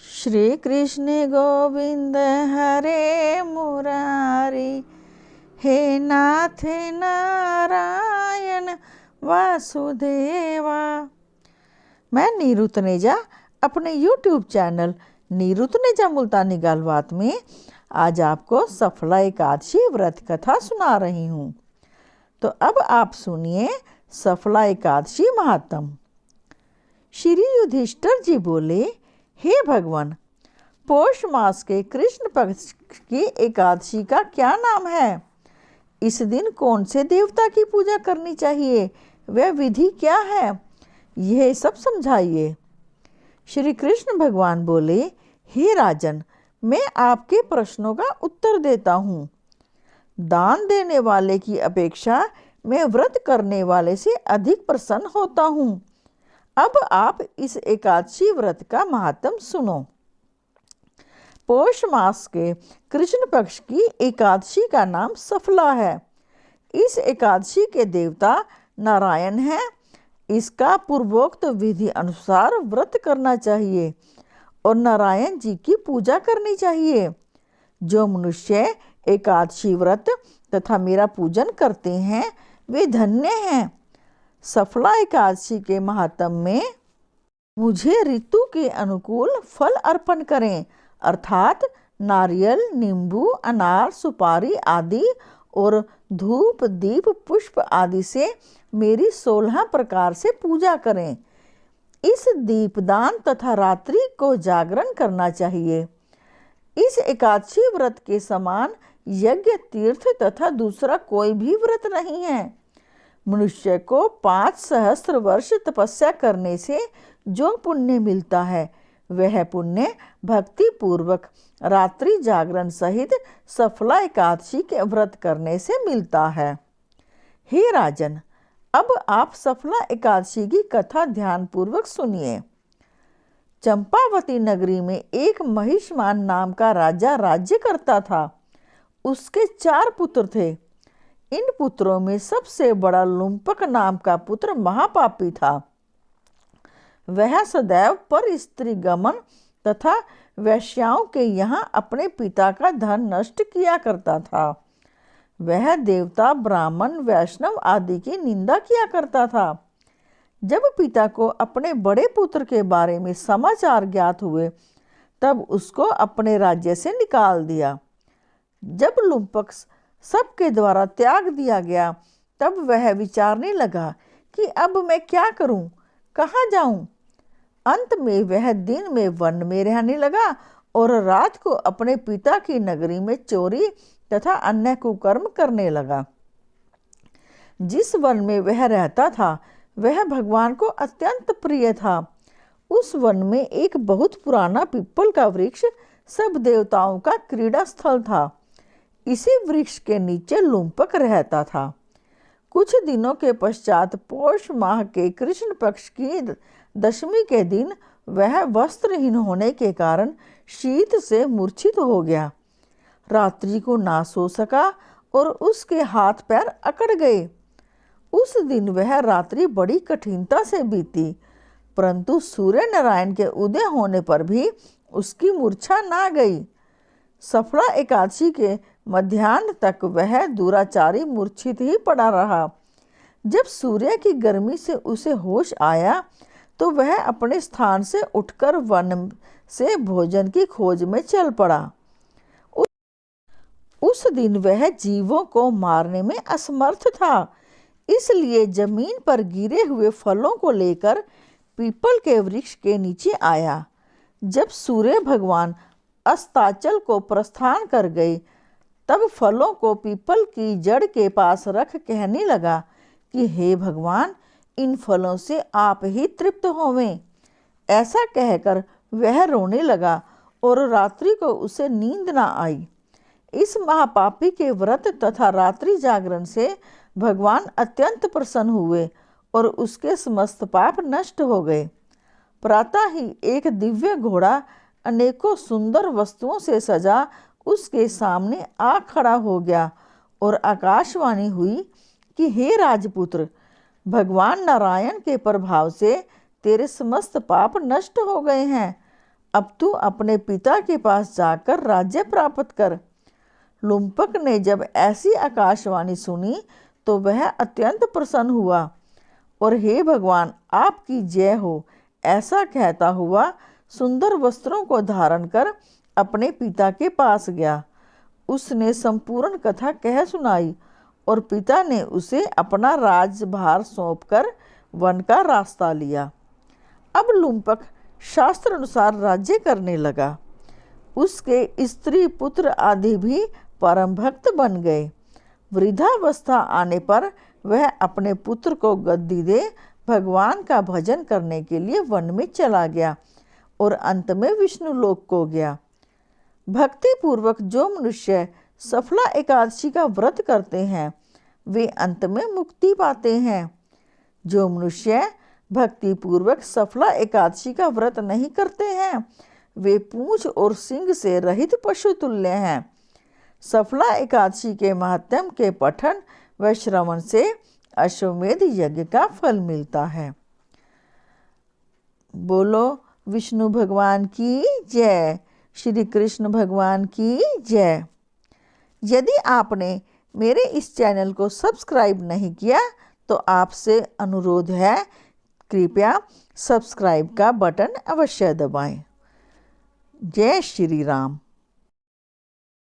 श्री कृष्ण गोविंद हरे मुरारी, हे नाथ नारायण वासुदेवा। मैं नीरू तनेजा अपने YouTube channel Neeru Taneja मुल्तानी गलबात में आज आपको सफला एकादशी व्रत कथा सुना रही हूँ। तो अब आप सुनिए सफला एकादशी महात्म। श्री युधिष्ठिर जी बोले, हे भगवान, पौष मास के कृष्ण पक्ष की एकादशी का क्या नाम है? इस दिन कौन से देवता की पूजा करनी चाहिए? वह विधि क्या है? यह सब समझाइए। श्री कृष्ण भगवान बोले, हे राजन, मैं आपके प्रश्नों का उत्तर देता हूँ। दान देने वाले की अपेक्षा मैं व्रत करने वाले से अधिक प्रसन्न होता हूँ। अब आप इस एकादशी व्रत का महात्म सुनो। पौष मास के कृष्ण पक्ष की एकादशी का नाम सफला है। इस एकादशी के देवता नारायण हैं। इसका पूर्वोक्त विधि अनुसार व्रत करना चाहिए और नारायण जी की पूजा करनी चाहिए। जो मनुष्य एकादशी व्रत तथा मेरा पूजन करते हैं वे धन्य हैं। सफला एकादशी के महात्म में मुझे ऋतु के अनुकूल फल अर्पण करें, अर्थात नारियल, नींबू, अनार, सुपारी आदि और धूप, दीप, पुष्प आदि से मेरी 16 प्रकार से पूजा करें। इस दीपदान तथा रात्रि को जागरण करना चाहिए। इस एकादशी व्रत के समान यज्ञ, तीर्थ तथा दूसरा कोई भी व्रत नहीं है। मनुष्य को 5 सहस्त्र वर्ष तपस्या करने से जो पुण्य मिलता है वह पुण्य भक्ति पूर्वक रात्रि जागरण सहित सफला एकादशी के व्रत करने से मिलता है। हे राजन, अब आप सफला एकादशी की कथा ध्यान पूर्वक सुनिए। चंपावती नगरी में एक महिष्मान नाम का राजा राज्य करता था। उसके 4 पुत्र थे। इन पुत्रों में सबसे बड़ा लुम्पक नाम का पुत्र महापापी था। वह सदैव पर स्त्री गमन तथा वैश्याओं के यहाँ अपने पिता का धन नष्ट किया करता था। वह देवता, ब्राह्मण, वैष्णव आदि की निंदा किया करता था। जब पिता को अपने बड़े पुत्र के बारे में समाचार ज्ञात हुए तब उसको अपने राज्य से निकाल दिया। जब लुम्पक सबके द्वारा त्याग दिया गया तब वह विचारने लगा कि अब मैं क्या करूं, कहाँ जाऊं। अंत में वह दिन में वन में रहने लगा और रात को अपने पिता की नगरी में चोरी तथा अन्य कुकर्म करने लगा। जिस वन में वह रहता था वह भगवान को अत्यंत प्रिय था। उस वन में एक बहुत पुराना पीपल का वृक्ष सब देवताओं का क्रीड़ा स्थल था। इसी वृक्ष के नीचे लुम्पक रहता था। कुछ दिनों के पश्चात पौष माह के कृष्ण पक्ष की दशमी के दिन वह वस्त्रहीन होने के कारण शीत से मूर्छित हो गया। रात्रि को ना सो सका और उसके हाथ पैर अकड़ गए। उस दिन वह रात्रि बड़ी कठिनता से बीती, परंतु सूर्य नारायण के उदय होने पर भी उसकी मूर्छा ना गई। सफला एकादशी के मध्याह्न तक वह दुराचारी मूर्छित ही पड़ा रहा। जब सूर्य की गर्मी से उसे होश आया तो वह अपने स्थान से उठकर वन से भोजन की खोज में चल पड़ा। उस दिन वह जीवों को मारने में असमर्थ था, इसलिए जमीन पर गिरे हुए फलों को लेकर पीपल के वृक्ष के नीचे आया। जब सूर्य भगवान अस्ताचल को प्रस्थान कर गए तब फलों को पीपल की जड़ के पास रख कहने लगा कि हे भगवान, इन फलों से आप ही तृप्त होवें। ऐसा कहकर वह रोने लगा और रात्रि को उसे नींद ना आई। इस महापापी के व्रत तथा रात्रि जागरण से भगवान अत्यंत प्रसन्न हुए और उसके समस्त पाप नष्ट हो गए। प्रातः ही एक दिव्य घोड़ा अनेकों सुंदर वस्तुओं से सजा उसके सामने आ खड़ा हो गया और आकाशवाणी हुई कि हे राजपुत्र, भगवान नारायण के प्रभाव से तेरे समस्त पाप नष्ट हो गए हैं। अब तू अपने पिता के पास जाकर राज्य प्राप्त कर। लुम्पक ने जब ऐसी आकाशवाणी सुनी तो वह अत्यंत प्रसन्न हुआ और हे भगवान आपकी जय हो ऐसा कहता हुआ सुंदर वस्त्रों को धारण कर अपने पिता के पास गया। उसने संपूर्ण कथा कह सुनाई और पिता ने उसे अपना राजभार सौंपकर वन का रास्ता लिया। अब लुम्पक शास्त्र अनुसार राज्य करने लगा। उसके स्त्री पुत्र आदि भी परम भक्त बन गए। वृद्धावस्था आने पर वह अपने पुत्र को गद्दी दे भगवान का भजन करने के लिए वन में चला गया और अंत में विष्णु लोक को गया। भक्ति पूर्वक जो मनुष्य सफला एकादशी का व्रत करते हैं वे अंत में मुक्ति पाते हैं। जो मनुष्य भक्ति पूर्वक सफला एकादशी का व्रत नहीं करते हैं वे पूंछ और सींग से रहित पशु तुल्य हैं। सफला एकादशी के महात्म्य के पठन व श्रवण से अश्वमेध यज्ञ का फल मिलता है। बोलो विष्णु भगवान की जय, श्री कृष्ण भगवान की जय। यदि आपने मेरे इस चैनल को सब्सक्राइब नहीं किया तो आपसे अनुरोध है कृपया सब्सक्राइब का बटन अवश्य दबाएं। जय श्री राम।